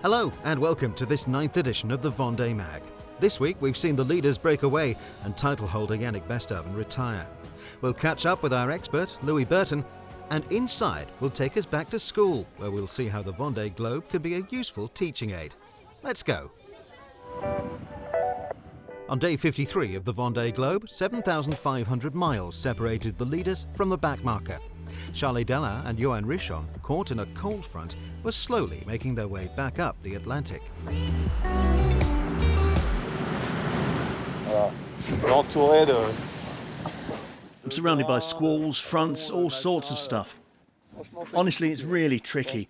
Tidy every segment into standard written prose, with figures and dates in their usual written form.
Hello and welcome to this 9th edition of the Vendée Mag. This week we've seen the leaders break away and title holder Yannick Bestaven retire. We'll catch up with our expert Louis Burton, and inside we'll take us back to school where we'll see how the Vendée Globe could be a useful teaching aid. Let's go. On day 53 of the Vendée Globe, 7,500 miles separated the leaders from the back marker. Dalin and Yoann Richomme, caught in a cold front, were slowly making their way back up the Atlantic. I'm surrounded by squalls, fronts, all sorts of stuff. Honestly, it's really tricky.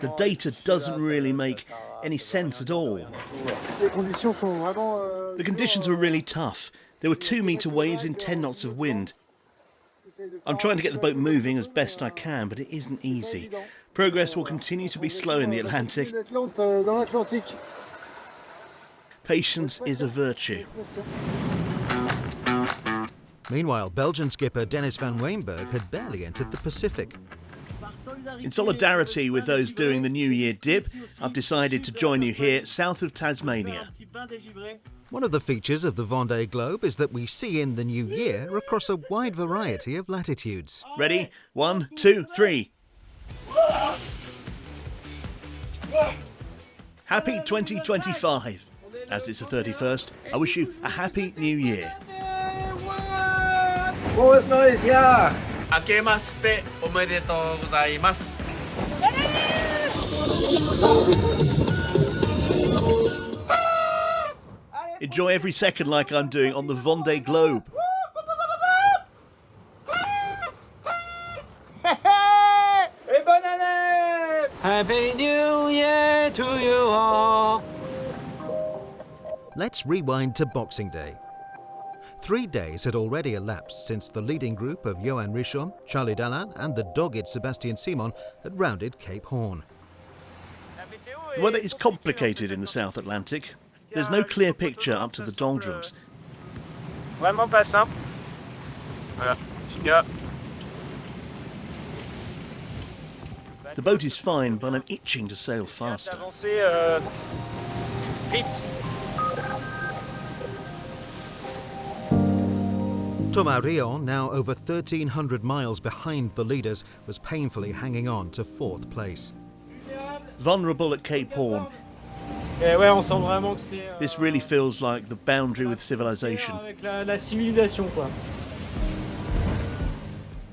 The data doesn't really make any sense at all. The conditions were really tough. There were 2-metre waves in 10 knots of wind. I'm trying to get the boat moving as best I can, but it isn't easy. Progress will continue to be slow in the Atlantic. Patience is a virtue. Meanwhile, Belgian skipper Dennis van Weenberg had barely entered the Pacific. In solidarity with those doing the New Year dip, I've decided to join you here south of Tasmania. One of the features of the Vendée Globe is that we see in the new year across a wide variety of latitudes. Ready? 1, 2, 3. Happy 2025. As it's the 31st, I wish you a happy new year. Enjoy every second like I'm doing on the Vendée Globe. Happy New Year to you all. Let's rewind to Boxing Day. 3 days had already elapsed since the leading group of Yoann Richomme, Dalin and the dogged Sébastien Simon had rounded Cape Horn. The weather is complicated in the South Atlantic. There's no clear picture up to the doldrums. Vraiment pas simple. Voilà. The boat is fine, but I'm itching to sail faster. Thomas Rion, now over 1,300 miles behind the leaders, was painfully hanging on to 4th place. Vulnerable at Cape Horn. This really feels like the boundary with civilization.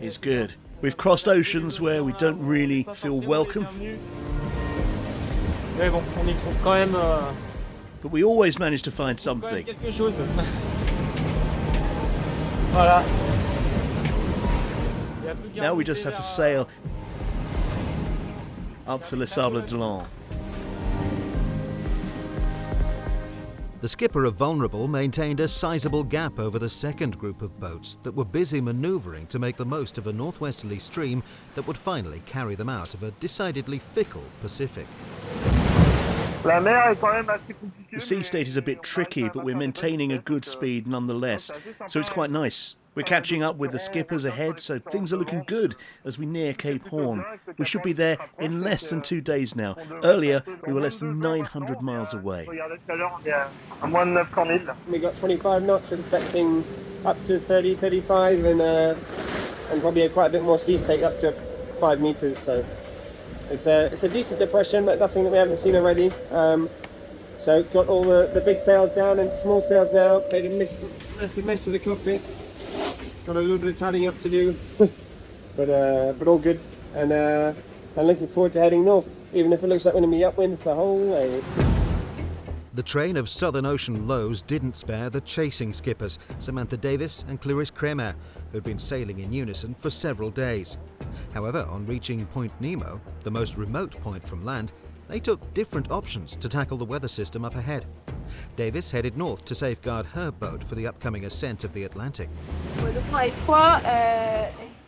It's good. We've crossed oceans where we don't really feel welcome. But we always manage to find something. Now we just have to sail up to Les Sables d'Olonne. The skipper of Vulnerable maintained a sizable gap over the second group of boats that were busy manoeuvring to make the most of a northwesterly stream that would finally carry them out of a decidedly fickle Pacific. The sea state is a bit tricky, but we're maintaining a good speed nonetheless, so it's quite nice. We're catching up with the skippers ahead, so things are looking good as we near Cape Horn. We should be there in less than 2 days now. Earlier, we were less than 900 miles away. We got 25 knots, we're expecting up to 30, 35, and probably quite a bit more sea state, up to 5 meters. So it's a decent depression, but nothing that we haven't seen already. So got all the big sails down and small sails now. Made a massive mess of the cockpit. Got a little bit of tidying up to do, but all good. And I'm looking forward to heading north, even if it looks like we're going to be upwind for the whole way. The train of Southern Ocean lows didn't spare the chasing skippers, Samantha Davis and Clarisse Kremer, who'd been sailing in unison for several days. However, on reaching Point Nemo, the most remote point from land, they took different options to tackle the weather system up ahead. Davis headed north to safeguard her boat for the upcoming ascent of the Atlantic.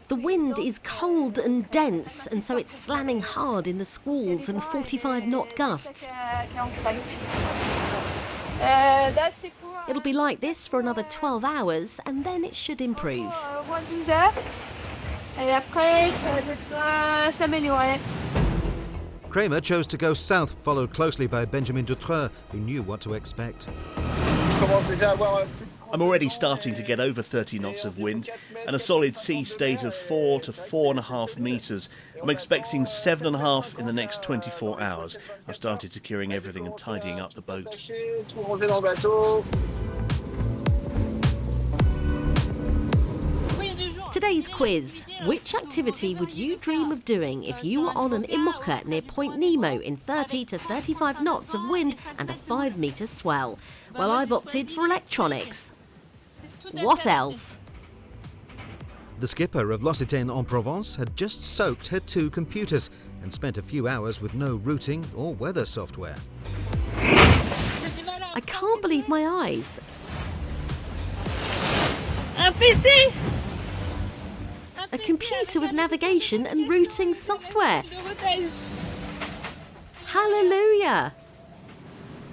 The wind is cold and dense, and so it's slamming hard in the squalls and 45-knot gusts. It'll be like this for another 12 hours, and then it should improve. Kramer chose to go south, followed closely by Benjamin Dutreux, who knew what to expect. I'm already starting to get over 30 knots of wind and a solid sea state of 4 to 4.5 metres. I'm expecting 7.5 in the next 24 hours. I've started securing everything and tidying up the boat. Today's quiz. Which activity would you dream of doing if you were on an IMOCA near Point Nemo in 30 to 35 knots of wind and a 5-metre swell? Well, I've opted for electronics. What else? The skipper of L'Occitane-en-Provence had just soaked her 2 computers and spent a few hours with no routing or weather software. I can't believe my eyes. Un PC! A computer with navigation and routing software. Hallelujah!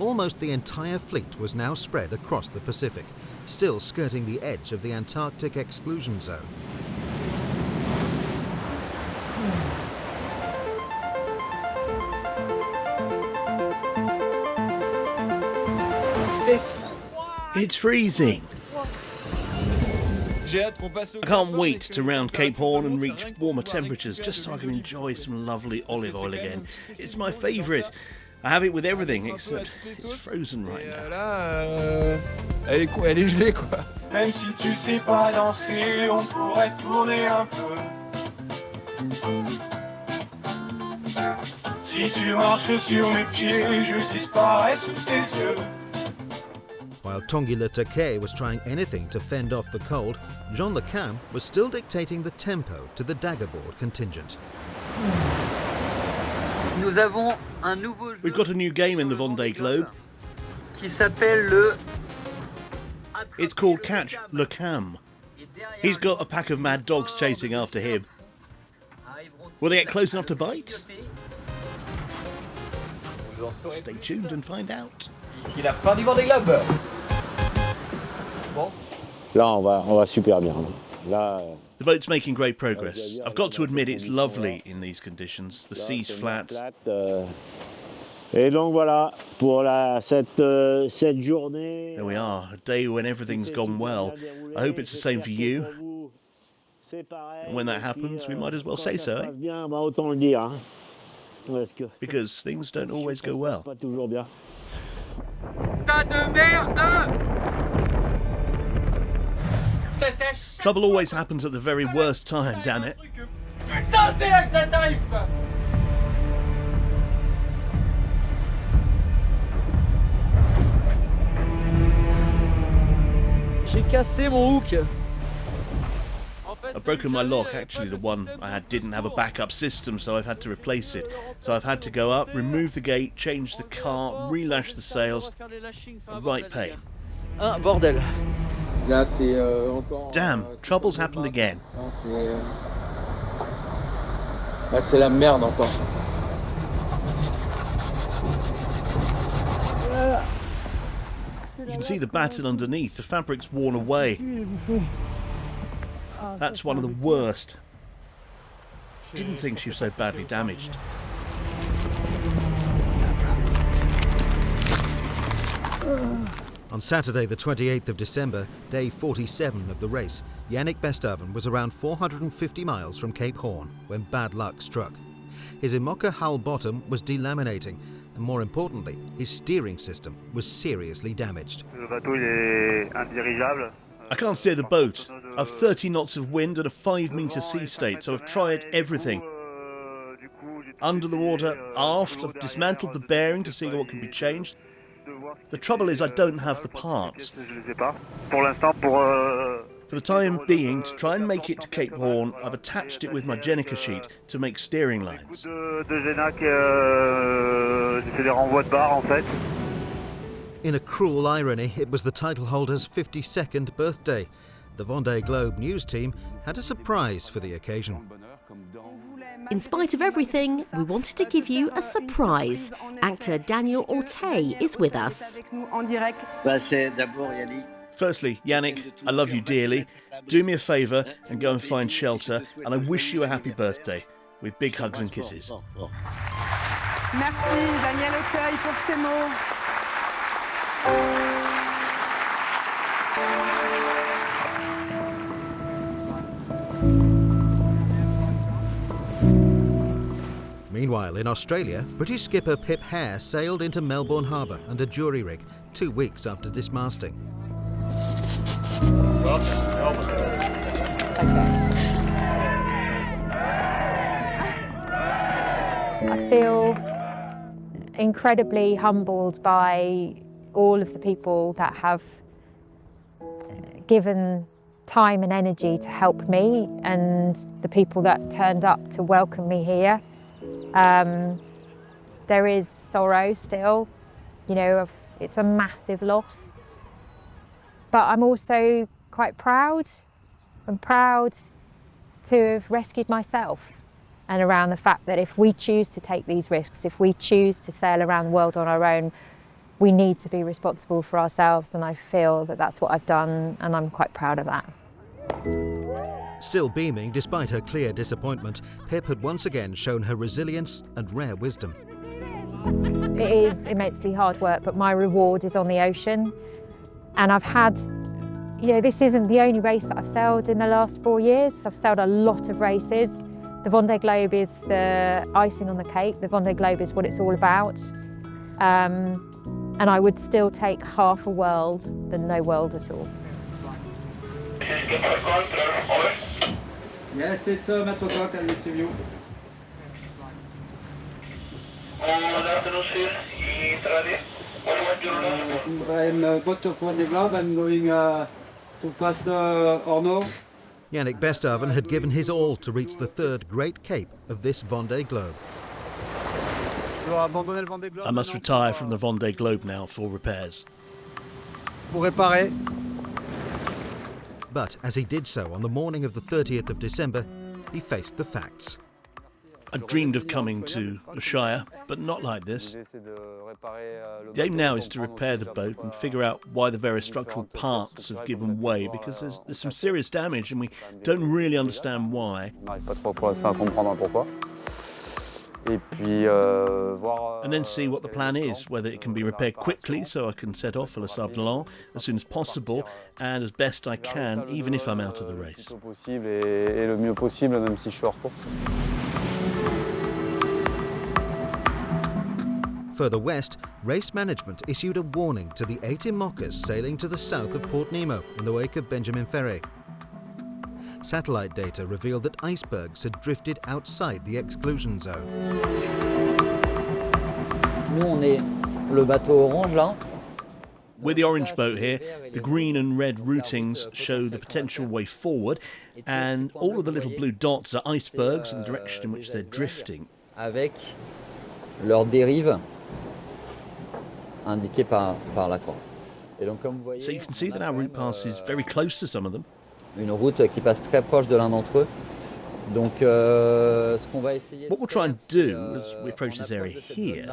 Almost the entire fleet was now spread across the Pacific, still skirting the edge of the Antarctic exclusion zone. It's freezing. I can't wait to round Cape Horn and reach warmer temperatures just so I can enjoy some lovely olive oil again. It's my favourite. I have it with everything except it's frozen right now. Elle est gelée quoi. Même si tu sais pas danser, on pourrait tourner un peu. Si tu marches sur mes pieds, je disparais sous tes yeux. While Tanguy Le Taquet was trying anything to fend off the cold, Jean Le Cam was still dictating the tempo to the daggerboard contingent. We've got a new game in the Vendée Globe. Qui s'appelle le... It's called Catch Le Cam. He's got a pack of mad dogs chasing after him. Will they get close enough to bite? Stay tuned and find out. D'ici la fin du Vendée Globe. Bon. Là, on va super bien. Là. The boat's making great progress. I've got to admit it's lovely in these conditions. The sea's flat. Et donc voilà, pour cette journée. There we are, a day when everything's gone well. I hope it's the same for you. And when that happens, we might as well say so, eh? Because things don't always go well. Trouble always happens at the very worst time, damn it. Putain, c'est là que ça t'arrive quoi. J'ai cassé mon hook. I've broken my lock. Actually, the one I had didn't have a backup system, so I've had to replace it. So I've had to go up, remove the gate, change the car, relash the sails. A right pain. Ah, bordel. Damn, trouble's happened again. Là, c'est la merde encore. You can see the batten underneath. The fabric's worn away. That's one of the worst. Didn't think she was so badly damaged. On Saturday, the 28th of December, day 47 of the race, Yannick Bestaven was around 450 miles from Cape Horn when bad luck struck. His IMOCA hull bottom was delaminating, and more importantly, his steering system was seriously damaged. I can't steer the boat. I've 30 knots of wind and a 5-metre sea state, so I've tried everything. Under the water, aft, I've dismantled the bearing to see what can be changed. The trouble is I don't have the parts. For the time being, to try and make it to Cape Horn, I've attached it with my Jenica sheet to make steering lines. In a cruel irony, it was the title holder's 52nd birthday. The Vendée Globe news team had a surprise for the occasion. In spite of everything, we wanted to give you a surprise. Actor Daniel Ortay is with us. Firstly, Yannick, I love you dearly. Do me a favour and go and find shelter, and I wish you a happy birthday, with big hugs and kisses. Merci Daniel Auteuil pour ces mots. Meanwhile, in Australia, British skipper Pip Hare sailed into Melbourne Harbour under jury rig 2 weeks after dismasting. I feel incredibly humbled by all of the people that have given time and energy to help me and the people that turned up to welcome me here. There is sorrow still, you know, it's a massive loss. But I'm also quite proud. I'm proud to have rescued myself, and around the fact that if we choose to take these risks, if we choose to sail around the world on our own, we need to be responsible for ourselves, and I feel that that's what I've done, and I'm quite proud of that. Still beaming despite her clear disappointment, Pip had once again shown her resilience and rare wisdom. It is immensely hard work, but my reward is on the ocean. And I've had, you know, this isn't the only race that I've sailed in the last 4 years. I've sailed a lot of races. The Vendée Globe is the icing on the cake. The Vendée Globe is what it's all about. And I would still take half a world than no world at all. Yes, it's Metro Cock, I'll receive you. I'm a boat of Vendée Globe. I'm going to pass Orno. Yannick Bestaven had given his all to reach the third great cape of this Vendée Globe. I must retire from the Vendée Globe now for repairs. Pour réparer. But as he did so on the morning of the 30th of December, he faced the facts. I dreamed of coming to the Shire, but not like this. The aim now is to repair the boat and figure out why the various structural parts have given way, because there's some serious damage and we don't really understand why. And then see what the plan is, whether it can be repaired quickly so I can set off for Le Sable Blanc as soon as possible and as best I can, even if I'm out of the race. Further west, race management issued a warning to the 8 IMOCAs sailing to the south of Port Nemo in the wake of Benjamin Ferry. Satellite data revealed that icebergs had drifted outside the exclusion zone. Nous, on est le bateau orange là. With the orange boat here, the green and red routings show the potential way forward, and all of the little blue dots are icebergs in the direction in which they're drifting. Avec leur dérive indiquée par la croix. So you can see that our route passes very close to some of them. Une route qui passe très proche de l'un d'entre eux. Donc, ce qu'on va essayer. What we'll try and do as we approach this area here.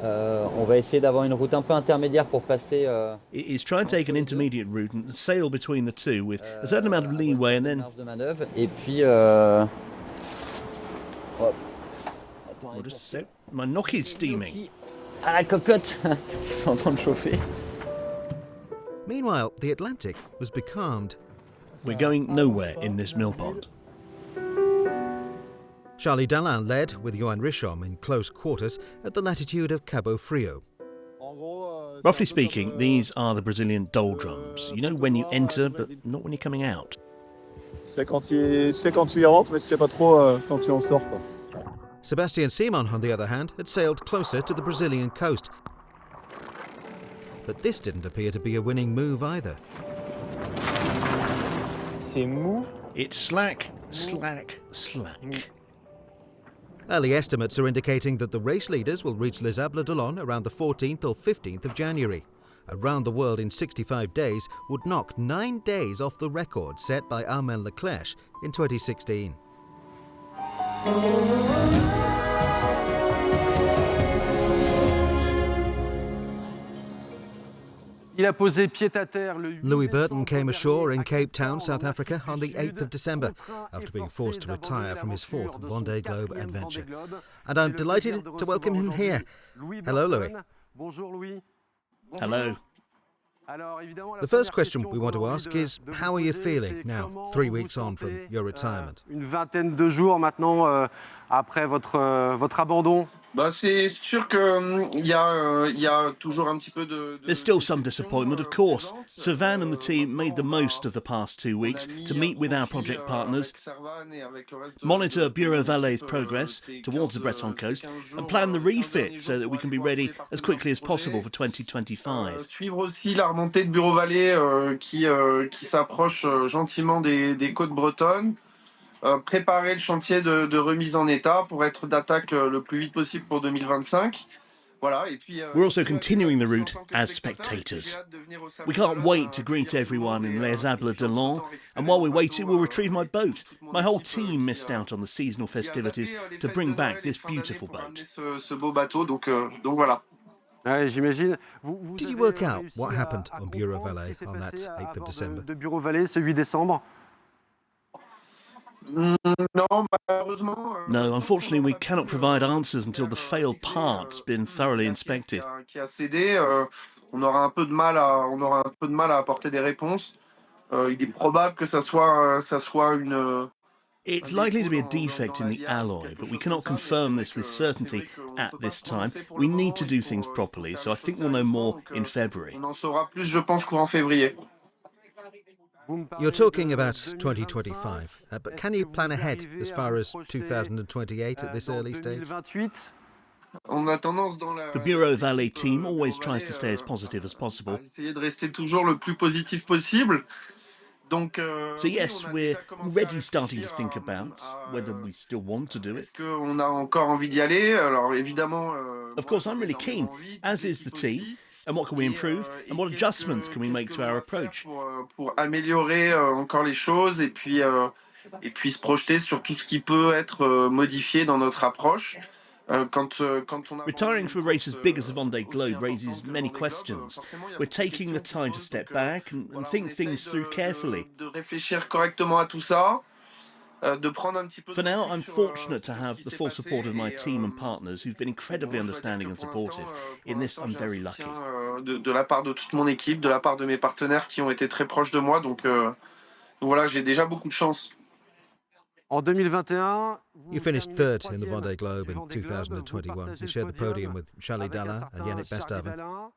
On va essayer d'avoir une route un peu intermédiaire pour passer. Is try and take an intermediate route and sail between the two with a certain amount of leeway, and then. Et puis. Oh, just a sec. My gnocchi's steaming. À la cocotte. Ils sont en train de chauffer. Meanwhile, the Atlantic was becalmed. We're going nowhere in this mill pond. Charlie Dalin led, with Yoann Richomme in close quarters, at the latitude of Cabo Frio. Roughly speaking, these are the Brazilian doldrums. You know when you enter, but not when you're coming out. C'est quand tu rentres, mais tu sais pas trop quand tu en sors. Sebastian Simon, on the other hand, had sailed closer to the Brazilian coast. But this didn't appear to be a winning move either. It's slack, slack, slack. Early estimates are indicating that the race leaders will reach Les Sables d'Olonne around the 14th or 15th of January. Around the world in 65 days would knock 9 days off the record set by Armel Leclerc in 2016. Louis Burton came ashore in Cape Town, South Africa on the 8th of December after being forced to retire from his fourth Vendée Globe adventure. And I'm delighted to welcome him here. Hello, Louis. Hello. The first question we want to ask is, how are you feeling now, 3 weeks on from your retirement? Une vingtaine de jours maintenant après votre abandon. C'est sûr qu'il y a toujours un petit peu de... There's still some disappointment, of course. So Van and the team made the most of the past 2 weeks to meet with our project partners, monitor Bureau Vallet's progress towards the Breton coast, and plan the refit so that we can be ready as quickly as possible for 2025. Suivre aussi la remontée de Bureau Vallet qui s'approche gentiment des côtes bretonnes. Préparer le chantier de remise en état pour être d'attaque le plus vite possible pour 2025. Voilà, et puis, we're also continuing the route as spectators. We can't wait to greet everyone in Les Ables de Dalin, and while we wait, we'll retrieve my boat. My whole team missed out on the seasonal festivities to bring back this beautiful boat. Ce beau bateau, donc voilà. J'imagine. Did you work out what happened on Bureau Vallet on that 8th of December? De Bureau Vallet, ce 8 décembre. No, unfortunately we cannot provide answers until the failed part's been thoroughly inspected. Qui a cédé, on aura un peu de mal à apporter des réponses. Il est probable que ça soit une... It's likely to be a defect in the alloy, but we cannot confirm this with certainty at this time. We need to do things properly, so I think we'll know more in February. On en saura plus, je pense, courant février. You're talking about 2025, but can you plan ahead as far as 2028 at this early stage? The Bureau Vallet team always tries to stay as positive as possible. Essayer de rester toujours le plus positif possible. So yes, we're already starting to think about whether we still want to do it. On a encore envie d'y aller. Alors évidemment. Of course, I'm really keen, as is the team. And what can we improve? And what adjustments can we make to our approach? Pour améliorer encore les choses et puis se projeter sur tout ce qui peut être modifié dans notre approche. Retiring from a race as big as the Vendée Globe raises many questions. We're taking the time to step back and think things through carefully. De réfléchir correctement à tout ça. For now, I'm fortunate to have the full support of my team and partners who've been incredibly understanding and supportive. In this, I'm very lucky. De la part de toute mon équipe, de la part de mes partenaires qui ont été très proches de moi, donc voilà, j'ai déjà beaucoup de chance. En 2021, you finished third in the Vendée Globe in 2021. You shared the podium with Dalin and Yannick Bestaven.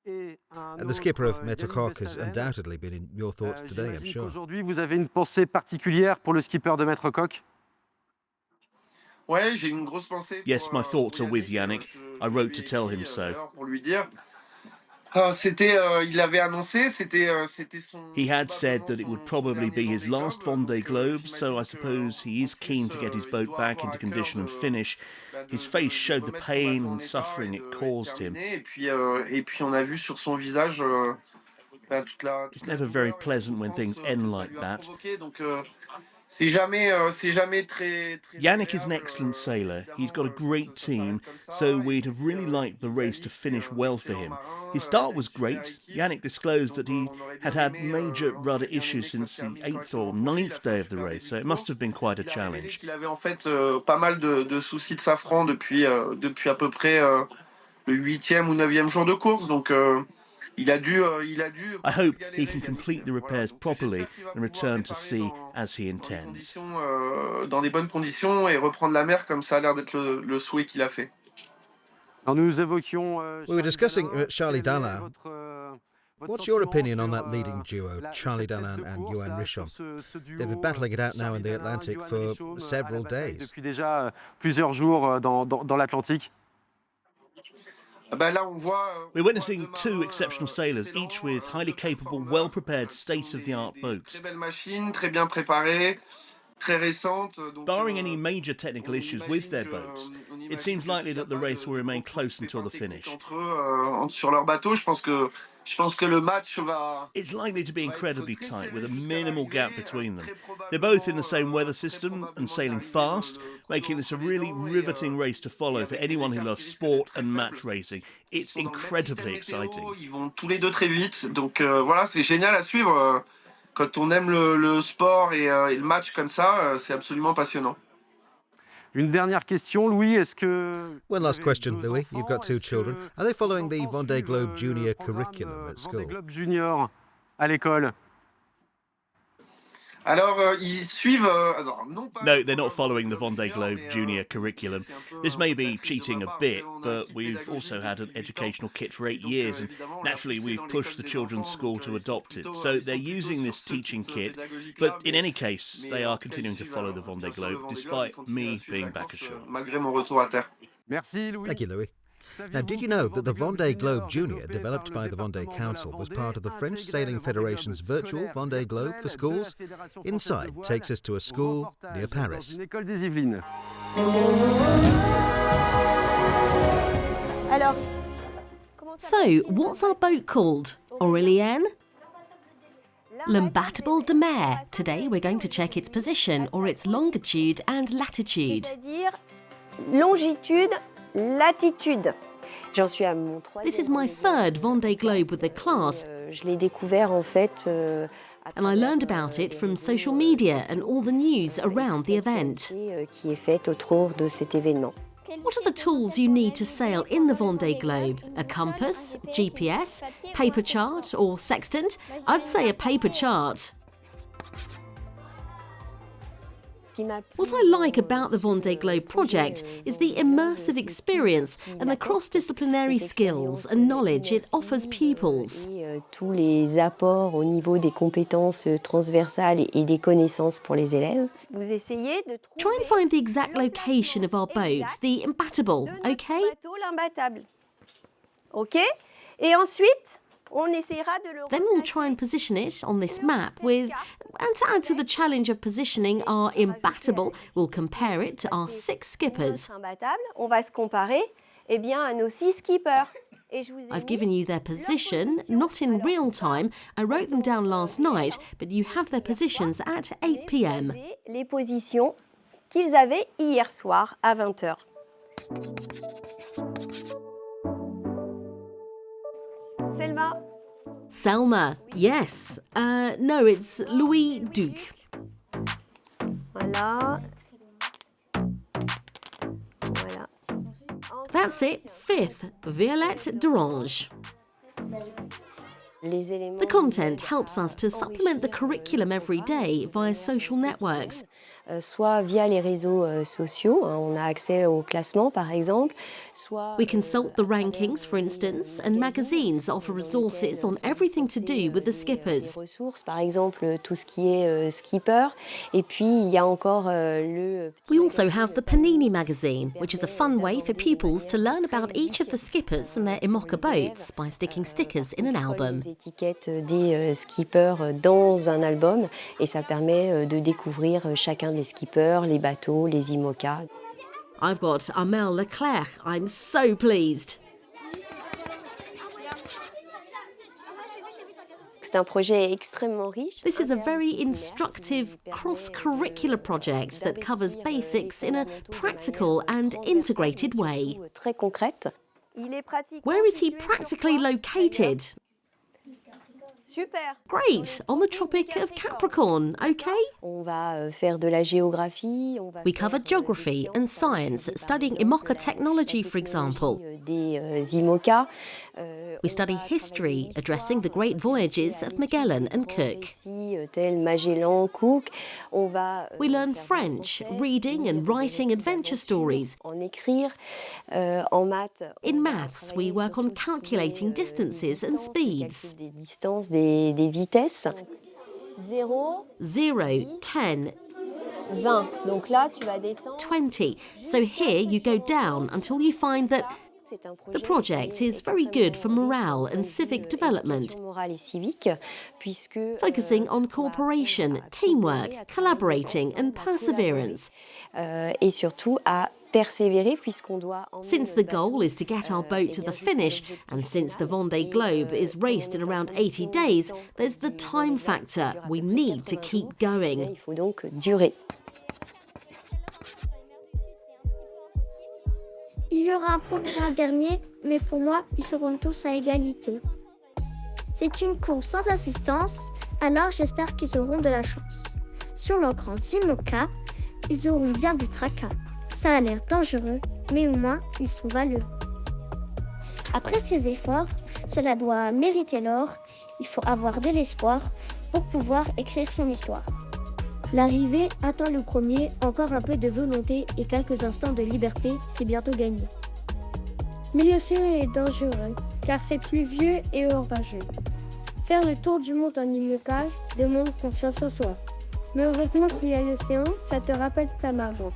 The skipper of Maître Coq has undoubtedly been in your thoughts today, I'm sure. Aujourd'hui, vous avez une pensée particulière pour le skipper de Maître Coq? Ouais, j'ai une grosse pensée. Yes, my thoughts are with Yannick. I wrote to tell him so. Pour lui dire. Il l'avait annoncé, c'était son... He had said that it would probably be his last Vendée Globe, so I suppose he is keen to get his boat back into condition and finish. His face showed the pain and suffering it caused him. Et puis on a vu sur son visage toute la... It's never very pleasant when things end like that. C'est jamais très... Yannick is an excellent sailor. He's got a great team, so we'd have really liked the race to finish well for him. His start was great. Yannick disclosed that he had major rudder issues since the 8th or 9th day of the race, so it must have been quite a challenge. Il avait en fait pas mal de soucis de safran depuis à peu près le 8e ou 9e jour de course, donc... I hope he can complete the repairs properly and return to sea as he intends. Dans des bonnes conditions et reprendre la mer comme ça a l'air d'être le souhait qu'il a fait. We were discussing Dalin. What's your opinion on that leading duo, Dalin and Yoann Richomme? They've been battling it out now in the Atlantic for several days. Depuis déjà plusieurs jours dans l'Atlantique. We're witnessing two exceptional sailors, each with highly capable, well-prepared, state-of-the-art boats. Très bien préparées, très récentes. Barring any major technical issues with their boats, it seems likely that the race will remain close until the finish. Sur leur bateau, je pense It's likely to be incredibly tight with a minimal gap between them. They're both in the same weather system and sailing fast, making this a really riveting race to follow for anyone who loves sport and match racing. It's incredibly exciting. Ils vont tous les deux très vite, donc voilà, c'est génial à suivre. Quand on aime le sport et le match comme ça, c'est absolument passionnant. Une dernière question, Louis, est-ce que... One last question, Louis. You've got two children. Are they following the Vendée Globe Junior curriculum at school? Vendée Globe Junior à l'école. Alors, ils suivent... No, they're not following the Vendée Globe Junior curriculum. This may be cheating a bit, but we've also had an educational kit for 8 years, and naturally we've pushed the children's school to adopt it. So they're using this teaching kit, but in any case, they are continuing to follow the Vendée Globe, despite me being back ashore. Malgré mon retour à terre. Merci, Louis. Thank you, Louis. Now, did you know that the Vendée Globe Junior, developed by the Vendée Council, was part of the French Sailing Federation's virtual Vendée Globe for schools? Inside takes us to a school near Paris. Une école des Yvelines. So, what's our boat called? Aurélien? L'Imbattable de Mer. Today we're going to check its position, or its longitude and latitude. C'est-à-dire longitude, latitude. J'en suis à mon troisième. This is my third Vendée Globe with the class. Je l'ai découvert en fait. And I learned about it from social media and all the news around the event. Qui est faite autour de cet événement. What are the tools you need to sail in the Vendée Globe? A compass, GPS, paper chart or sextant? I'd say a paper chart. What I like about the Vendée Globe project is the immersive experience and the cross-disciplinary skills and knowledge it offers pupils. Tous les apports au niveau des compétences transversales et des connaissances pour les élèves. Vous essayez de trouver. Try and find the exact location of our boat, the Imbattable, okay? L'imbattable. OK? Et ensuite, on essaiera de le. Then we'll try and position it on this map with, and to add to the challenge of positioning our Imbattable, we'll compare it to our 6 skippers. Imbattable, on va se comparer, eh bien, à nos 6 skippers. I've given you their position, not in real time. I wrote them down last night, but you have their positions at 8 p.m. Les positions qu'ils avaient hier soir à 20h. Selma. Selma, yes. No, it's Louis Duc. Voilà. Voilà. That's it. 5th, Violette d'Orange. The content helps us to supplement the curriculum every day via social networks. Soit via les réseaux sociaux, on a accès au classement par exemple, soit... We consult the rankings, for instance, and magazines offer resources on everything to do with the skippers. Ressources, par exemple, tout ce qui est skipper, et puis il y a encore le... We also have the Panini magazine, which is a fun way for pupils to learn about each of the skippers and their IMOCA boats by sticking stickers in an album. Les étiquettes des skippers dans un album, et ça permet de découvrir chacun des skippers, les bateaux, les IMOCA. I've got Amel Leclerc. I'm so pleased. C'est un projet extrêmement riche. This is a very instructive cross-curricular project that covers basics in a practical and integrated way. Très concrète. Where is he practically located? Super. Great, on the Tropic of Capricorn, okay? On va faire de la géographie. We cover geography and science, studying IMOCA technology, for example. Des IMOCA. We study history, addressing the great voyages of Magellan and Cook. Tel Magellan, Cook. On va. We learn French, reading and writing adventure stories. En écrire, en maths. In maths, we work on calculating distances and speeds. Des distances, des vitesses. 0, 10, 20. Donc là, tu vas descendre. 20. So here you go down until you find that the project is very good for morale and civic development, focusing on cooperation, teamwork, collaborating and perseverance. Et surtout à persévérer puisqu'on doit... Since the goal is to get our boat to the finish, and since the Vendée Globe is raced in around 80 days, there's the time factor. We need to keep going. Il faut donc durer. Il y aura un premier dernier, mais pour moi, ils seront tous à égalité. C'est une course sans assistance, alors j'espère qu'ils auront de la chance. Sur leur grand simoca, ils auront bien du tracas. Ça a l'air dangereux, mais au moins, ils sont valeureux. Après ces efforts, cela doit mériter l'or. Il faut avoir de l'espoir pour pouvoir écrire son histoire. L'arrivée attend le premier, encore un peu de volonté et quelques instants de liberté, c'est bientôt gagné. Mais l'océan est dangereux, car c'est pluvieux et orageux. Faire le tour du monde en immocal demande confiance en soi. Mais heureusement qu'il y a l'océan, ça te rappelle ta maman.